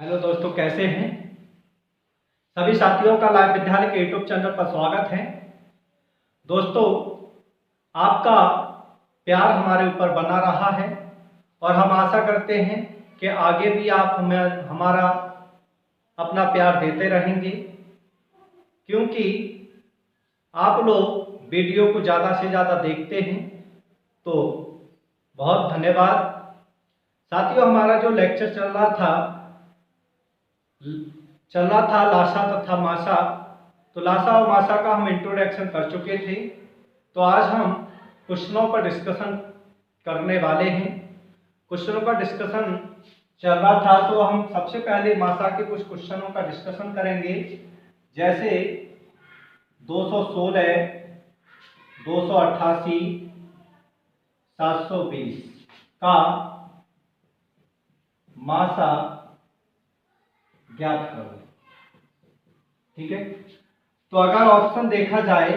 Hello दोस्तों, कैसे हैं सभी साथियों का लाइव विद्यालय के यूट्यूब चैनल पर स्वागत है। दोस्तों, आपका प्यार हमारे ऊपर बना रहा है और हम आशा करते हैं कि आगे भी आप हमें हमारा अपना प्यार देते रहेंगे, क्योंकि आप लोग वीडियो को ज़्यादा से ज़्यादा देखते हैं। तो बहुत धन्यवाद साथियों। हमारा जो लेक्चर चल रहा था लाशा तथा माशा, तो लाशा और माशा का हम इंट्रोडक्शन कर चुके थे। तो आज हम क्वेश्चनों पर डिस्कशन करने वाले हैं। क्वेश्चनों का डिस्कशन चल रहा था, तो हम सबसे पहले माशा के कुछ क्वेश्चनों का डिस्कशन करेंगे, जैसे 216, 288, 720 का माशा ज्ञात करो। ठीक है, तो अगर ऑप्शन देखा जाए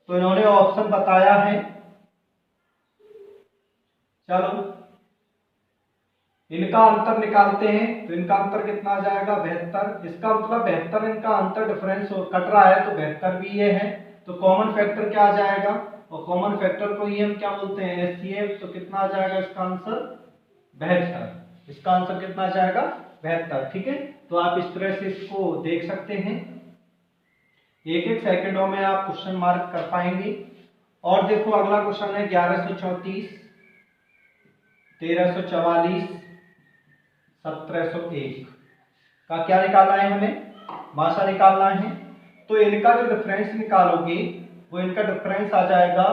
तो इन्होंने ऑप्शन बताया है, चलो इनका अंतर निकालते हैं। तो इनका अंतर कितना आ जाएगा? 72। इसका मतलब 72 इनका अंतर डिफरेंस कट रहा है, तो 72 भी ये है। तो कॉमन फैक्टर क्या आ जाएगा? और कॉमन फैक्टर को ही हम क्या बोलते हैं? एचसीएफ। तो कितना आ जाएगा इसका आंसर? 72। इसका आंसर कितना आ जाएगा? 72। ठीक है, तो आप इस तरह से इसको देख सकते हैं। एक एक सेकंडों में आप क्वेश्चन मार्क कर पाएंगे। और देखो, अगला क्वेश्चन है 1134, 1344, 1701 का क्या निकालना है? हमें माशा निकालना है। तो इनका जो डिफरेंस निकालोगे वो इनका डिफरेंस आ जाएगा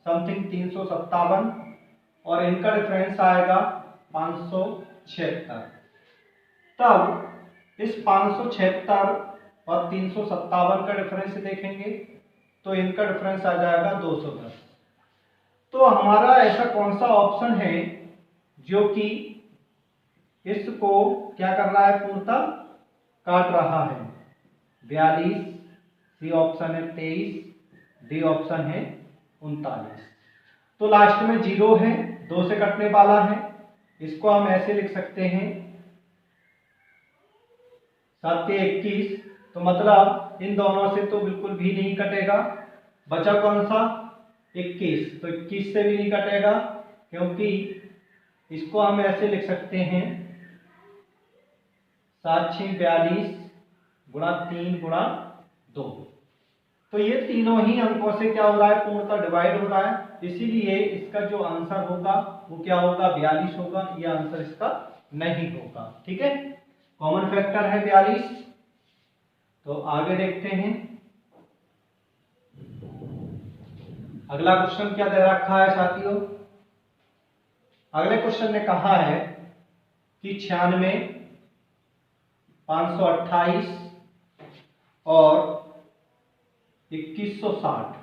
समथिंग 357 और इनका डिफरेंस आएगा 576। तब इस 576 और 357 का डिफरेंस देखेंगे तो इनका डिफरेंस आ जाएगा 210। तो हमारा ऐसा कौन सा ऑप्शन है जो कि इसको क्या कर रहा है? पूर्णतः काट रहा है। 42, सी ऑप्शन है 23, डी ऑप्शन है 39। तो लास्ट में 0 है, 2 से कटने वाला है। इसको हम ऐसे लिख सकते हैं 7 21। तो मतलब इन दोनों से तो बिल्कुल भी नहीं कटेगा। बचा कौन सा? 21। तो 21 से भी नहीं कटेगा, क्योंकि इसको हम ऐसे लिख सकते हैं 7 6 42 गुणा 3 गुणा 2। तो ये तीनों ही अंकों से क्या हो रहा है? पूर्णतः डिवाइड हो रहा है। इसीलिए इसका जो आंसर होगा वो क्या होगा? 42 होगा। ये आंसर इसका नहीं होगा। ठीक है, कॉमन फैक्टर है 42। तो आगे देखते हैं अगला क्वेश्चन क्या दे रखा है साथियों। अगले क्वेश्चन ने कहा है कि 96, 528 और 2160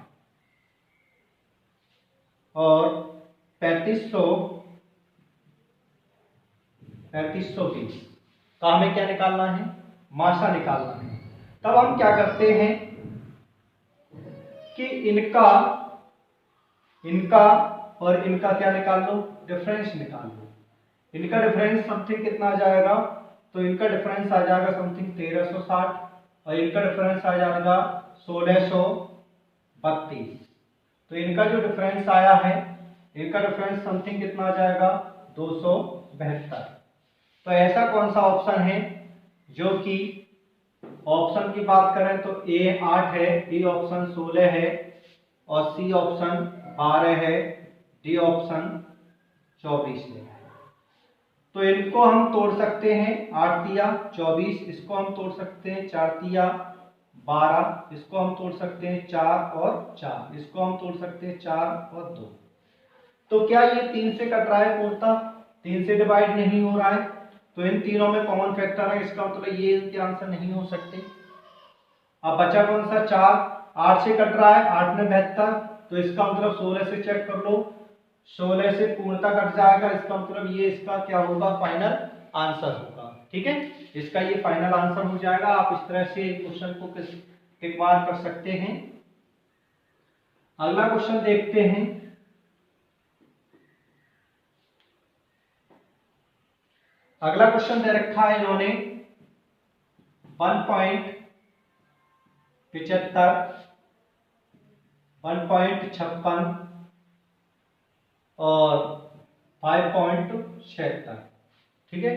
और 3520 का हमें क्या निकालना है? माशा निकालना है। तब हम क्या करते हैं कि इनका और इनका क्या निकाल लो? डिफरेंस निकाल लो। इनका डिफरेंस समथिंग कितना आ जाएगा? तो इनका डिफरेंस आ जाएगा समथिंग 1360 और इनका डिफरेंस आ जाएगा 1632। तो इनका जो डिफरेंस आया है, इनका डिफरेंस समथिंग कितना आ जाएगा? 272। तो ऐसा कौन सा ऑप्शन है जो कि ऑप्शन की बात करें तो ए 8 है, बी ऑप्शन 16 है और सी ऑप्शन 12 है, डी ऑप्शन 24 है। तो इनको हम तोड़ सकते हैं 8 तिया 24, इसको हम तोड़ सकते हैं 4 तिया 12, इसको हम तोड़ सकते हैं 4 और 4, इसको हम तोड़ सकते हैं 4 और 2। तो क्या ये 3 से कट रहा है? पूर्णतः 3 से डिवाइड नहीं हो रहा है। तो इन तीनों में कॉमन फैक्टर है, इसका मतलब ये इनके आंसर नहीं हो सकते। अब बचा कौन सा? 4। 8 से कट रहा है, 8 में 72। तो इसका मतलब 16 से चेक कर लो, 16 से पूर्णतः कट जाएगा। इसका मतलब ये इसका क्या होगा? फाइनल आंसर होगा। ठीक है, इसका ये फाइनल आंसर हो जाएगा। आप इस तरह से क्वेश्चन को टिक मार्क कर सकते हैं। अगला क्वेश्चन देखते हैं। अगला क्वेश्चन दे रखा है इन्होंने 1.75, 1.56 और 5.76। ठीक है,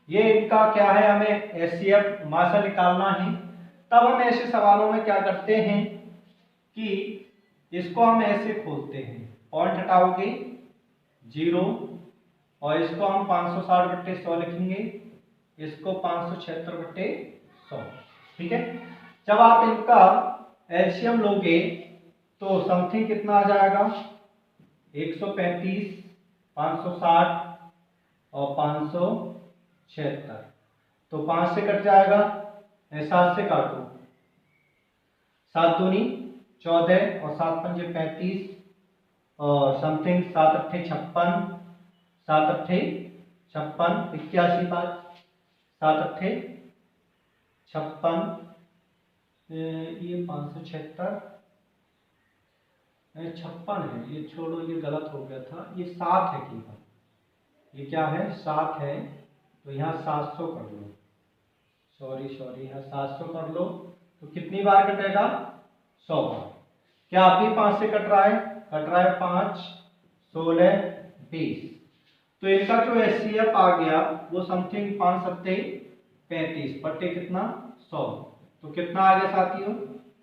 ये इनका क्या है, हमें एचसीएफ मासा निकालना है। तब हम ऐसे सवालों में क्या करते हैं कि इसको हम ऐसे खोलते हैं, पॉइंट हटाओगे 0 और इसको हम 560/100 लिखेंगे, इसको 576/100। ठीक है, जब आप इनका एलसीएम लोगे तो समथिंग कितना आ जाएगा, 135, 560 और 576। तो 5 से कट जाएगा, 7 से काटो, 7 दूनी 14 और 7 पंजे 35 और समथिंग 7 अट्ठे 56, 7 अट्ठे 56, 81 5, 7 अट्ठे 56, ये 576 56 है, ये छोड़ो, ये गलत हो गया था, ये 7 है केवल, ये क्या है 7 है, तो यहाँ 700 कर लो, सॉरी यहाँ 700 कर लो, तो कितनी बार कटेगा, 100 बार। क्या आप भी 5 से कट रहा है, 5, 16, 20। तो इनका जो एचसीएफ आ गया वो समथिंग 5 सत्ते 35 बटे कितना 100, तो कितना आ गया साथियों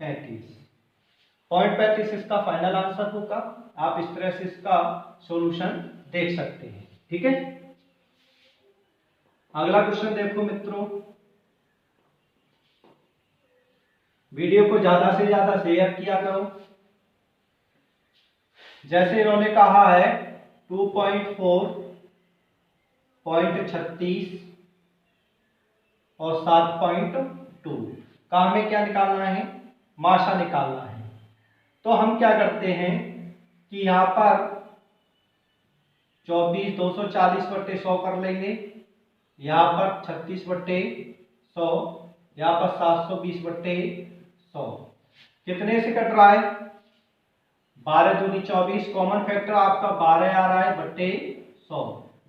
35.35 इसका फाइनल आंसर होगा। आप इस तरह से इसका सॉल्यूशन देख सकते हैं। ठीक है, अगला क्वेश्चन देखो मित्रों, वीडियो को ज्यादा से ज्यादा शेयर किया करो। जैसे इन्होंने कहा है 2.4.36 और 7.2 का हमें क्या निकालना है, माशा निकालना है। तो हम क्या करते हैं कि यहाँ पर 240/100 कर लेंगे, यहाँ पर 36/100, यहाँ पर 720/100। कितने से कट रहा है, 12 दूनी 24, कॉमन फैक्टर आपका 12 आ रहा है बटे 100,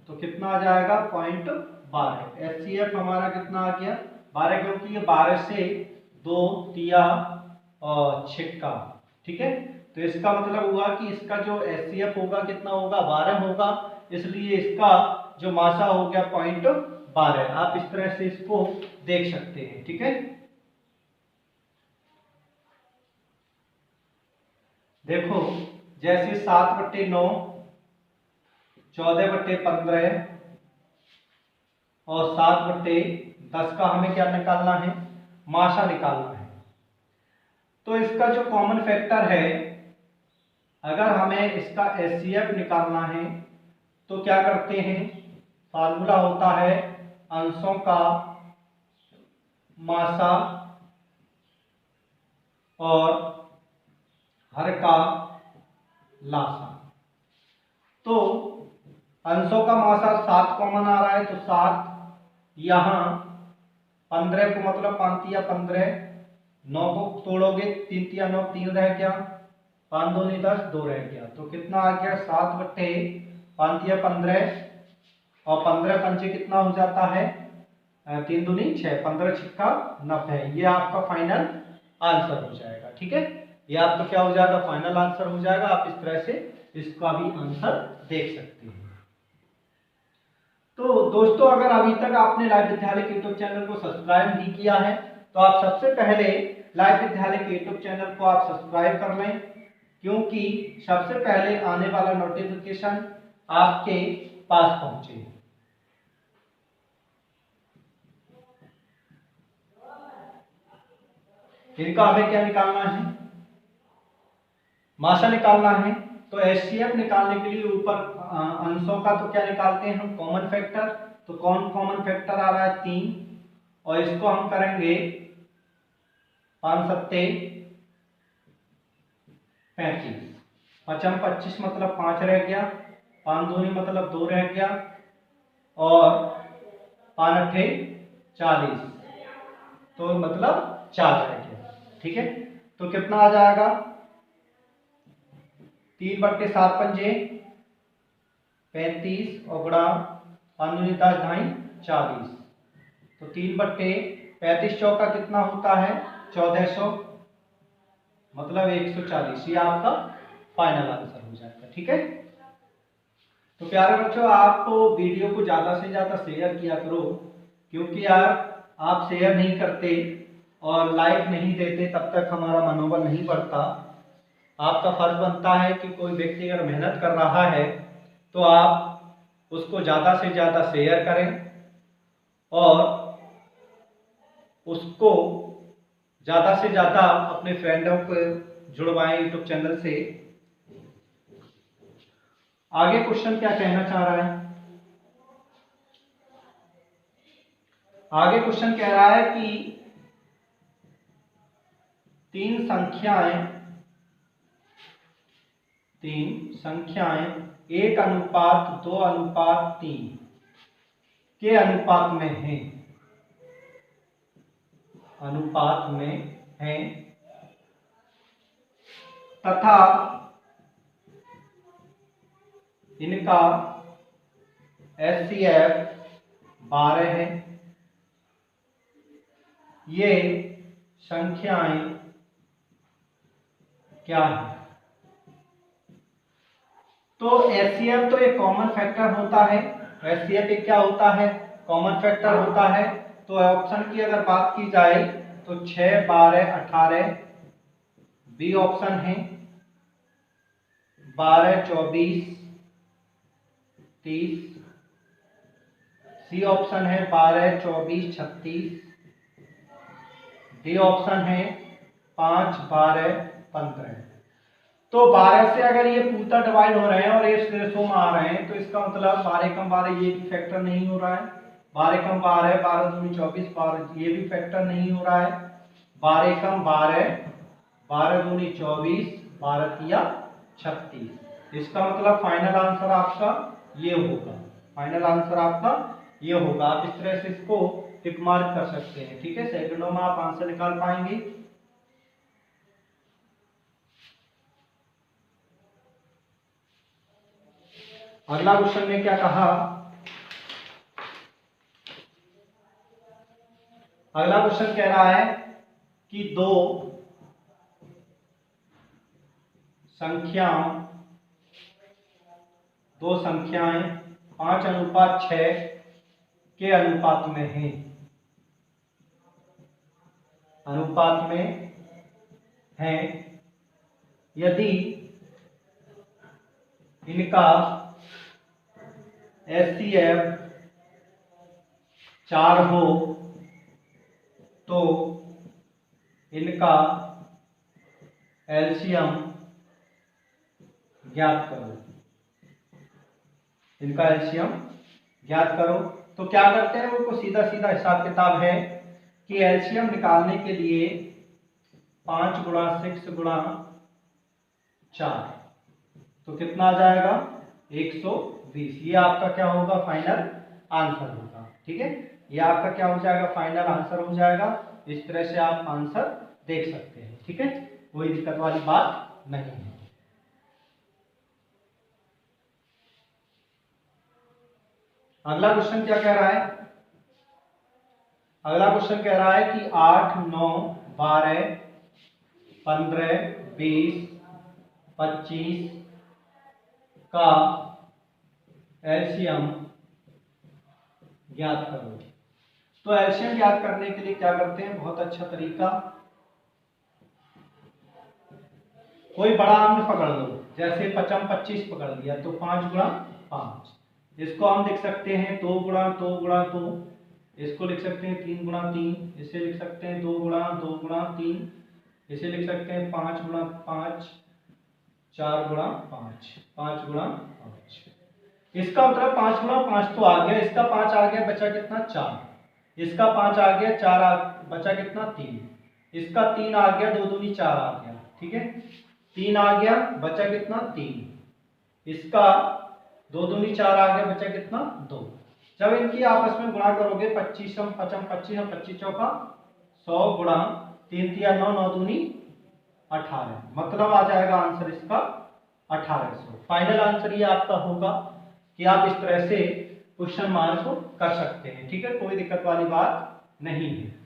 तो कितना आ जाएगा 0.12। एचसीएफ हमारा कितना आ गया 12, क्योंकि ये 12 से 2 तिया और छिक्का। ठीक है, तो इसका मतलब हुआ कि इसका जो एचसीएफ होगा कितना होगा 12 होगा, इसलिए इसका जो मासा हो गया 0.12। आप इस तरह से इसको देख सकते हैं। ठीक है, देखो जैसे 7/9, 14/15 और 7/10 का हमें क्या निकालना है, माशा निकालना है। तो इसका जो कॉमन फैक्टर है, अगर हमें इसका एचसीएफ निकालना है तो क्या करते हैं, फार्मूला होता है अंशों का माशा और हर का लासा। तो अंशों का माशा 7 कॉमन आ रहा है, तो 7, यहाँ 15 को मतलब 5 तिया 15, 9 को तोड़ोगे 3 तिया 9, 3 रह गया, 5 दूनी 10, 2 रह गया, तो कितना आ गया 7/5 तिया 15 और 15 पंचे कितना हो जाता है 3 दूनी 6, 15 छिक्का 90। ये आपका फाइनल आंसर हो जाएगा। ठीक है, ये आपका क्या हो जाएगा, फाइनल आंसर हो जाएगा। आप इस तरह से इसका भी आंसर देख सकते हैं। तो दोस्तों, अगर अभी तक आपने लाइव विद्यालय के यूट्यूब चैनल को सब्सक्राइब नहीं किया है तो आप सबसे पहले लाइव विद्यालय के यूट्यूब चैनल को आप सब्सक्राइब कर लें, क्योंकि सबसे पहले आने वाला नोटिफिकेशन आपके पास पहुंचे। इनका हमें क्या निकालना है, माशा निकालना है। तो एचसीएफ निकालने के लिए ऊपर अंशों का तो क्या निकालते हैं हम, कॉमन फैक्टर। तो कौन कॉमन फैक्टर आ रहा है 3, और इसको हम करेंगे 5 सत्ते 35, 5 25 मतलब 5 रह गया, 5 दूनी मतलब 2 रह गया, और 5 अट्ठे 40, तो मतलब 4 रह गया। ठीक है, तो कितना आ जाएगा 3/7 पंजे 35 और गुणा 5 दूनी 10, ढाई 40। तो 3/35 चौका कितना होता है 1400, मतलब 140। ये आपका फाइनल आंसर हो जाएगा। ठीक है, तो प्यारे बच्चों आप वीडियो को ज़्यादा से ज़्यादा शेयर किया करो, क्योंकि यार आप शेयर नहीं करते और लाइक नहीं देते तब तक हमारा मनोबल नहीं बढ़ता। आपका फर्ज बनता है कि कोई व्यक्ति अगर मेहनत कर रहा है तो आप उसको ज़्यादा से ज़्यादा शेयर करें और उसको ज़्यादा से ज़्यादा अपने फ्रेंडों को जुड़वाएं यूट्यूब चैनल से। आगे क्वेश्चन क्या कहना चाह रहा है? आगे क्वेश्चन कह रहा है कि तीन संख्याएं 1:2:3 के अनुपात में हैं तथा इनका HCF 12 है। ये संख्याएं क्या है? तो HCF तो एक कॉमन फैक्टर होता है। HCF एक क्या होता है? कॉमन फैक्टर होता है। तो ऑप्शन की अगर बात की जाए तो 6, 12, 18 बी ऑप्शन है, 12, 24, 30 सी ऑप्शन है, 12, 24, 36 डी ऑप्शन है, 5, 12, 15। तो 12 से अगर ये पूरा डिवाइड हो रहे हैं और ये रेशो में आ रहे हैं तो इसका मतलब 12 कम 12 ये भी फैक्टर नहीं हो रहा है, 12 कम 12, 12 दूनी 24, 12 ये भी फैक्टर नहीं हो रहा है, 12 कम 12, 12 दूनी 24, 12 तिया 36। इसका मतलब फाइनल आंसर आपका ये होगा। फाइनल आंसर आपका ये होगा। आप इस तरह से इसको टिक मार्क कर सकते हैं। ठीक है, सेकंडों में आप आंसर निकाल पाएंगे। अगला क्वेश्चन में क्या कहा? अगला क्वेश्चन कह रहा है कि दो संख्याएं 5:6 के अनुपात में हैं। यदि इनका HCF 4 हो तो इनका LCM ज्ञात करो। इनका LCM ज्ञात करो। तो क्या करते हैं, वो सीधा सीधा हिसाब किताब है कि LCM निकालने के लिए 5 गुणा 6 गुणा 4 तो कितना आ जाएगा 120। ये आपका क्या होगा? फाइनल आंसर होगा। ठीक है, ये आपका क्या हो जाएगा? फाइनल आंसर हो जाएगा। इस तरह से आप आंसर देख सकते हैं। ठीक है, कोई दिक्कत वाली बात नहीं है। अगला क्वेश्चन क्या कह रहा है? अगला क्वेश्चन कह रहा है कि 8, 9, 12, 15, 20, 25 का LCM ज्ञात करो। तो LCM ज्ञात करने के लिए क्या करते हैं? बहुत अच्छा तरीका, कोई बड़ा अंक पकड़ लो, जैसे 25 पकड़ लिया तो 5 गुणा 5। इसको हम लिख सकते हैं 2 गुणा 2 गुणा 2। इसको लिख सकते हैं 3 गुणा 3। इसे लिख सकते हैं 2 गुणा 2 गुणा 3। इसे लिख सकते हैं 5 गुणा 5, 4 गुणा 5, 5 गुणा 5। इसका मतलब 5 गुणा 5 तो आ गया, इसका 5 आ गया, बचा कितना 4। इसका 5 आ गया, 4 बचा कितना 3। इसका 3 आ गया, 2 दूनी 4 आ गया। ठीक है, 3 आ गया, बचा कितना 3। इसका 2 दूनी 4 आ गया, बचा कितना 2। जब इनकी आपस में गुणा करोगे 25 हम 25 चौका 100 गुणा 3 तिया 9, 9 दूनी 18, मतलब आ जाएगा आंसर इसका 1800। फाइनल आंसर ये आपका होगा कि आप इस तरह से क्वेश्चन मार्क कर सकते हैं। ठीक है, कोई दिक्कत वाली बात नहीं है।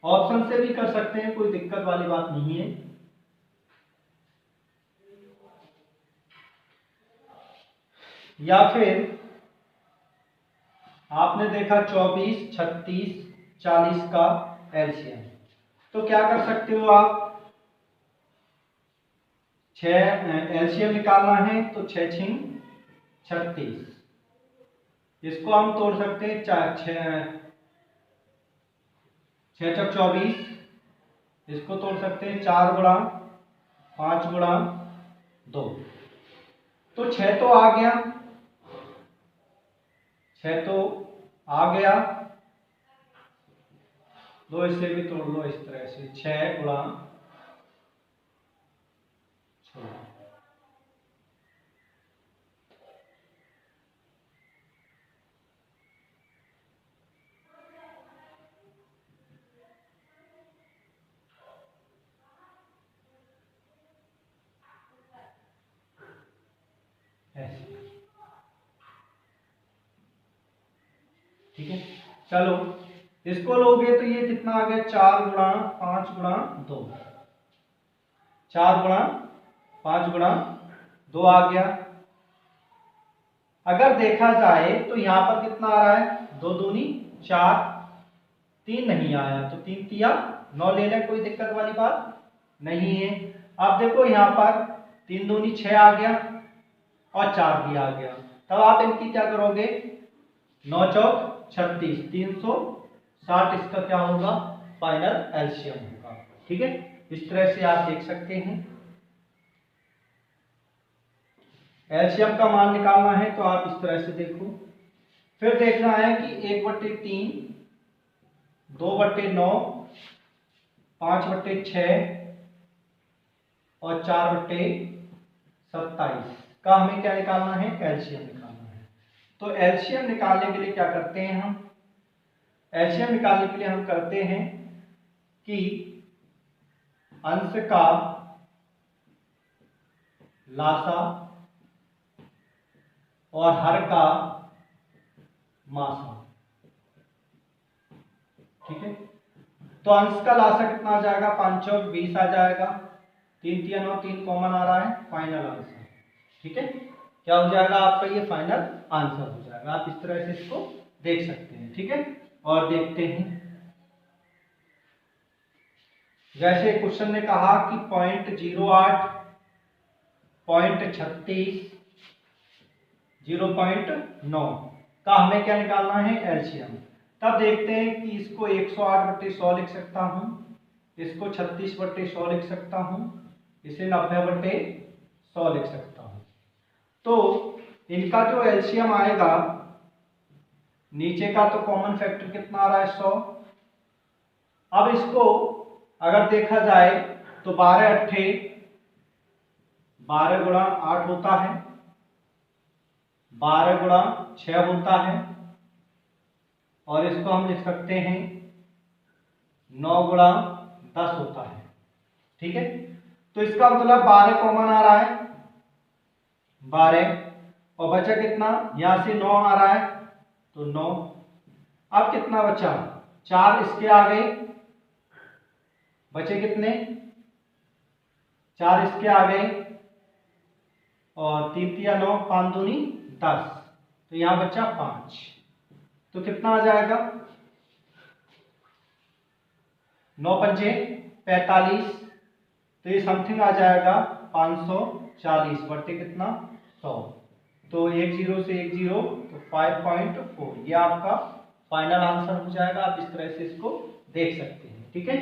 ऑप्शन से भी कर सकते हैं, कोई दिक्कत वाली बात नहीं है। या फिर आपने देखा 24, 36, 40 का एलसीएम, तो क्या कर सकते हो आप, 6 एलसीएम निकालना है तो 6 6 36, इसको हम तोड़ सकते हैं 6 चौक 24, इसको तोड़ सकते हैं 4 गुणा 5 गुणा 2, तो 6 तो आ गया, 6 तो आ गया, 2 इससे भी तोड़ लो इस तरह से, 6 गुणा 6, ऐसे। ठीक है, चलो इसको लोगे तो ये कितना आ गया, 4 गुणा 5 गुणा 2, 4 गुणा 5 गुणा 2 आ गया। अगर देखा जाए तो यहां पर कितना आ रहा है, 2 दूनी 4, 3 नहीं आया तो 3 तिया 9 ले लें, कोई दिक्कत वाली बात नहीं है। अब देखो यहाँ पर 3 दूनी 6 आ गया और 4 भी आ गया, तब आप इनकी क्या करोगे, 9 चौक 36, 360 इसका क्या होगा, फाइनल एलसीएम होगा। ठीक है, इस तरह से आप देख सकते हैं। एलसीएम का मान निकालना है तो आप इस तरह से देखो। फिर देखना है कि 1/3, 2/9, 5/6 और 4/27 का हमें क्या निकालना है, एलसीएम निकालना है। तो एलसीएम निकालने के लिए क्या करते हैं हम, एलसीएम निकालने के लिए हम करते हैं कि अंश का लासा और हर का मासा। ठीक है, तो अंश का लासा कितना आ जाएगा, 5 चौक 20 आ जाएगा, 3 तिया 9, 3 कॉमन आ रहा है, फाइनल आंसर। ठीक है, क्या हो जाएगा आपका, ये फाइनल आंसर हो जाएगा। आप इस तरह से इसको देख सकते हैं। ठीक है, और देखते हैं, जैसे क्वेश्चन ने कहा कि 0.08, 0.36, 0.9 का हमें क्या निकालना है, एलसीएम। तब देखते हैं कि इसको 108/100 लिख सकता हूं, इसको 36/100 लिख सकता हूं, इसे 90/100 लिख सकता हूं। तो इनका जो एलसीएम आएगा, नीचे का तो कॉमन फैक्टर कितना आ रहा है, 100। अब इसको अगर देखा जाए तो 12 अट्ठे 12 गुणा 8 होता है, 12 गुणा 6 होता है, और इसको हम लिख सकते हैं 9 गुणा 10 होता है। ठीक है, तो इसका मतलब 12 कॉमन आ रहा है, 12, और बचा कितना, यहां से 9 आ रहा है तो 9। अब कितना बचा, 4 इसके आ गए, बचे कितने, 4 इसके आ गए, और 3 तिया 9, 5 दूनी 10, तो यहां बचा 5, तो कितना आ जाएगा, 9 पंजे 45, तो ये समथिंग आ जाएगा 540 बटे कितना, 100, तो 1 0 से 1 0, तो 5.4, ये आपका फाइनल आंसर हो जाएगा। आप इस तरह से इसको देख सकते हैं। ठीक है,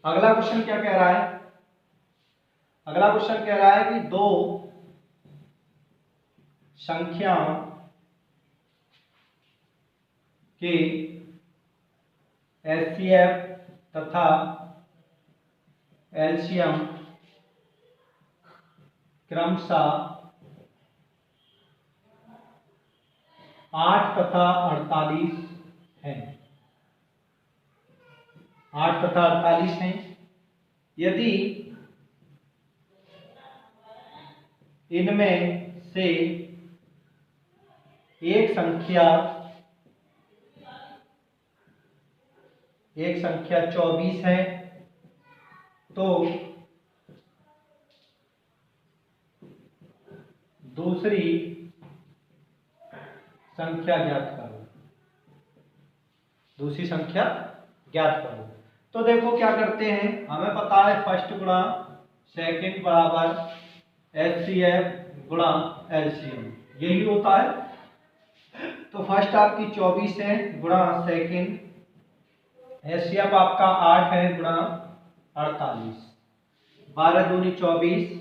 अगला क्वेश्चन क्या कह रहा है, अगला क्वेश्चन कह रहा है कि दो संख्या के एचसीएफ तथा एलसीएम क्रमशः 8 तथा 48 है। 8 तथा 48 हैं। यदि इनमें से एक संख्या 24 है तो दूसरी संख्या ज्ञात करो। दूसरी संख्या ज्ञात करो। तो देखो क्या करते हैं, हमें पता है फर्स्ट गुणा सेकंड बराबर एचसीएफ गुणा एलसीएम, यही होता है। तो फर्स्ट आपकी 24 है गुणा सेकंड, एचसीएफ आपका 8 है गुणा 48, 12 दूनी 24,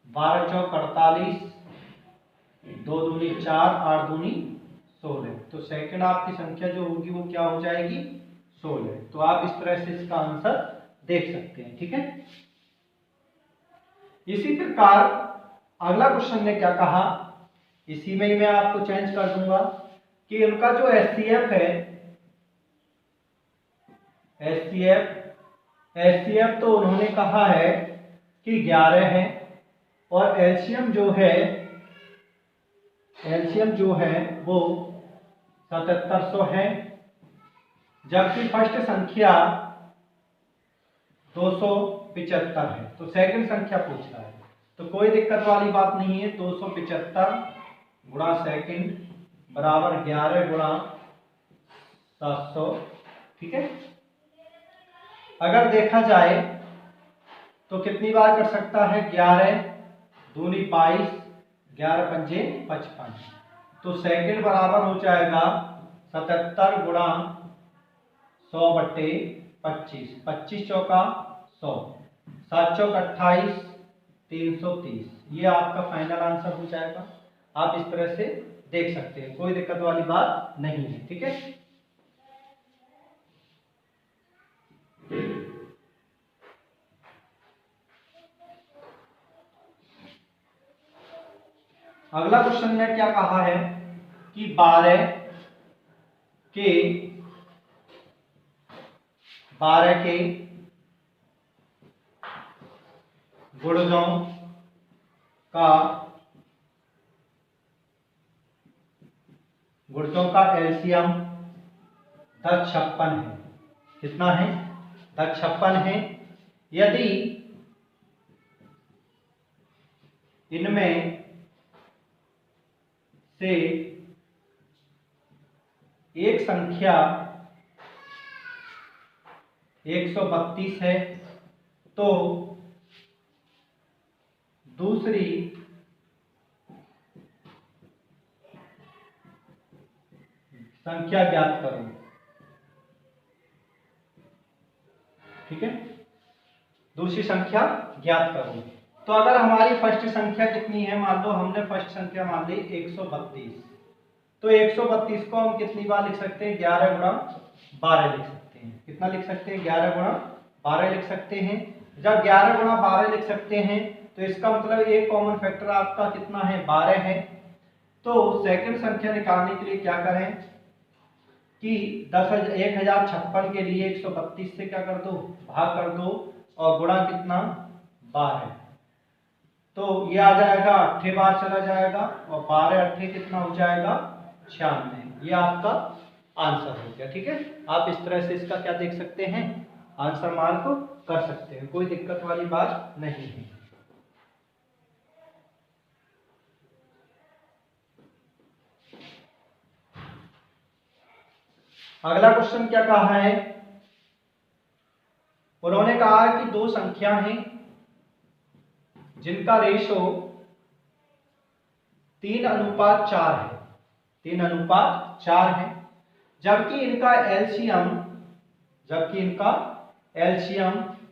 12 चौक 48, 2 दूनी 4, 8 दूनी 16। तो सेकंड आपकी संख्या जो होगी वो क्या हो जाएगी, 16। तो आप इस तरह से इसका आंसर देख सकते हैं। ठीक है। इसी प्रकार अगला क्वेश्चन ने क्या कहा, इसी में ही मैं आपको चेंज कर दूंगा कि उनका जो एचसीएफ है, एचसीएफ तो उन्होंने कहा है कि 11 है, और एलसीएम जो है वो 7700 है, जबकि फर्स्ट संख्या 275 है। तो सेकंड संख्या पूछ रहा है, तो कोई दिक्कत वाली बात नहीं है। 275 गुणा सेकंड बराबर 11 गुणा 700। ठीक है। अगर देखा जाए तो कितनी बार कर सकता है, 11 दूनी 22, 11 पंजे 55। तो सेकंड बराबर हो जाएगा 77 गुणा 100 बट्टे 25, 25 चौका 100, 7 चौक 28, 330। ये आपका फाइनल आंसर हो जाएगा। आप इस तरह से देख सकते हैं, कोई दिक्कत वाली बात नहीं है। ठीक है। अगला क्वेश्चन ने क्या कहा है कि 12 के गुणजों का एलसीएम 1056 है। कितना है, 1056 है। यदि इनमें से एक संख्या 132 है तो दूसरी संख्या ज्ञात करो। ठीक है। दूसरी संख्या ज्ञात करो। तो अगर हमारी फर्स्ट संख्या कितनी है, मान लो हमने फर्स्ट संख्या मान ली 132, तो 132 को हम कितनी बार लिख सकते हैं, 11 गुणा 12 लिख सकते हैं। कितना लिख सकते हैं, 11 गुणा 12 लिख सकते हैं। जब 11 गुणा 12 लिख सकते हैं तो इसका मतलब एक कॉमन फैक्टर आपका कितना है, 12 है। तो सेकंड संख्या निकालने के लिए क्या करें कि 1056 के लिए 132 से क्या कर दो, भाग कर दो, और गुणा कितना, 12। तो ये आ जाएगा 8 बार चला जाएगा, और 12 8 कितना हो जाएगा, 96। ये आपका आंसर हो गया। ठीक है। आप इस तरह से इसका क्या देख सकते हैं, आंसर मार्क कर सकते हैं, कोई दिक्कत वाली बात नहीं है। अगला क्वेश्चन क्या कहा है, उन्होंने कहा कि दो संख्या हैं जिनका रेशो 3:4 है, 3:4 है, जबकि इनका एलसीएम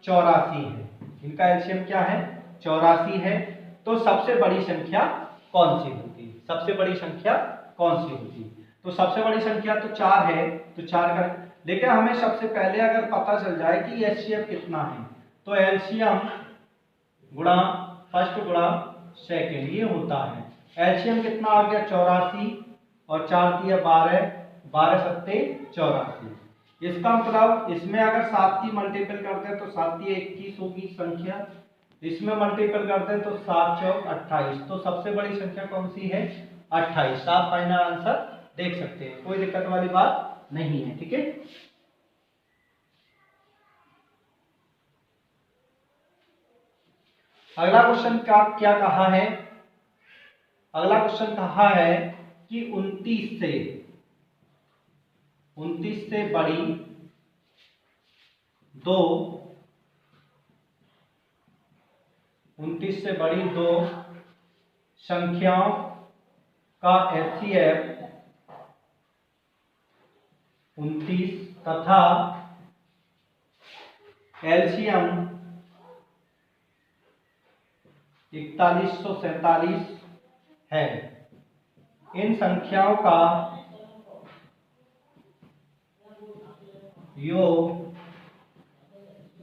84 है। इनका एलसीएम क्या है, 84 है। तो सबसे बड़ी संख्या कौन सी होगी, सबसे बड़ी संख्या कौन सी होगी। तो सबसे बड़ी संख्या तो 4 है, तो 4 का, लेकिन हमें सबसे पहले अगर पता चल जाए कि एचसीएम कितना है, तो एलसीएम गुणा फर्स्ट गुणा सेकंड, ये होता है। एलसीएम कितना आ गया, 84, और 4 दिया 12, 12 सत्ते 84। इसका मतलब इसमें अगर 7 की मल्टीपल करते हैं तो 7 की 21 होगी संख्या, इसमें मल्टीपल करते हैं तो 7 चौक 28, तो सबसे बड़ी संख्या कौन सी है 28। आप फाइनल आंसर देख सकते हैं, कोई दिक्कत वाली बात नहीं है। ठीक है, अगला क्वेश्चन क्या कहा है, अगला क्वेश्चन कहा है कि 29 से बड़ी दो 29 से बड़ी दो संख्याओं का एचसीएफ 29 तथा एलसीएम 4147 है। इन संख्याओं का योग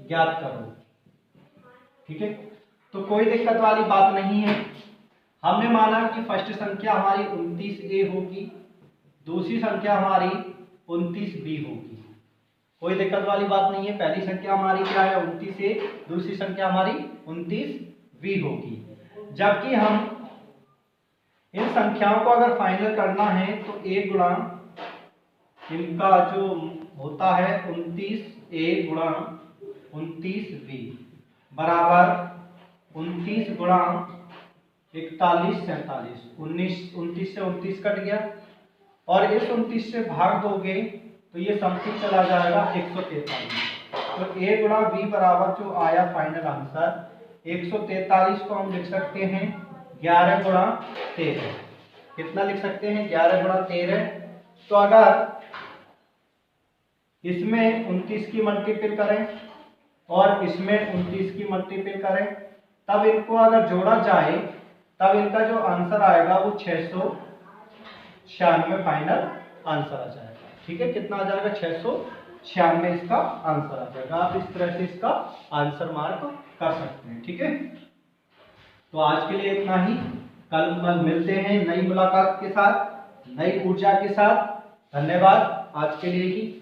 ज्ञात करो। ठीक है, तो कोई दिक्कत वाली बात नहीं है। हमने माना कि फर्स्ट संख्या हमारी 29A होगी, दूसरी संख्या हमारी 29B होगी, कोई दिक्कत वाली बात नहीं है। पहली संख्या हमारी क्या है 29A, दूसरी संख्या हमारी 29B होगी। जबकि हम इन संख्याओं को अगर फाइनल करना है तो A गुणा इनका जो होता है 29A गुणा 29B बराबर 29 गुणा 41 47, 29 से 29 कट गया और इस 29 से भाग दोगे तो ये समथिंग चला जाएगा 143। तो A गुणा B बराबर जो आया फाइनल आंसर 143 को हम लिख सकते हैं 11 गुणा 13। कितना लिख सकते हैं 11 गुणा 13। तो अगर इसमें 29 की मल्टीपल करें और इसमें 29 की मल्टीपल करें तब इनको अगर जोड़ा जाए तब इनका जो आंसर आएगा वो 696 फाइनल आंसर आ जाएगा। ठीक है, कितना आ जाएगा 696 इसका आंसर आ जाएगा। आप इस तरह से इसका आंसर मार्क कर सकते हैं। ठीक है, तो आज के लिए इतना ही, कल मिलते हैं नई मुलाकात के साथ, नई ऊर्जा के साथ। धन्यवाद आज के लिए ही।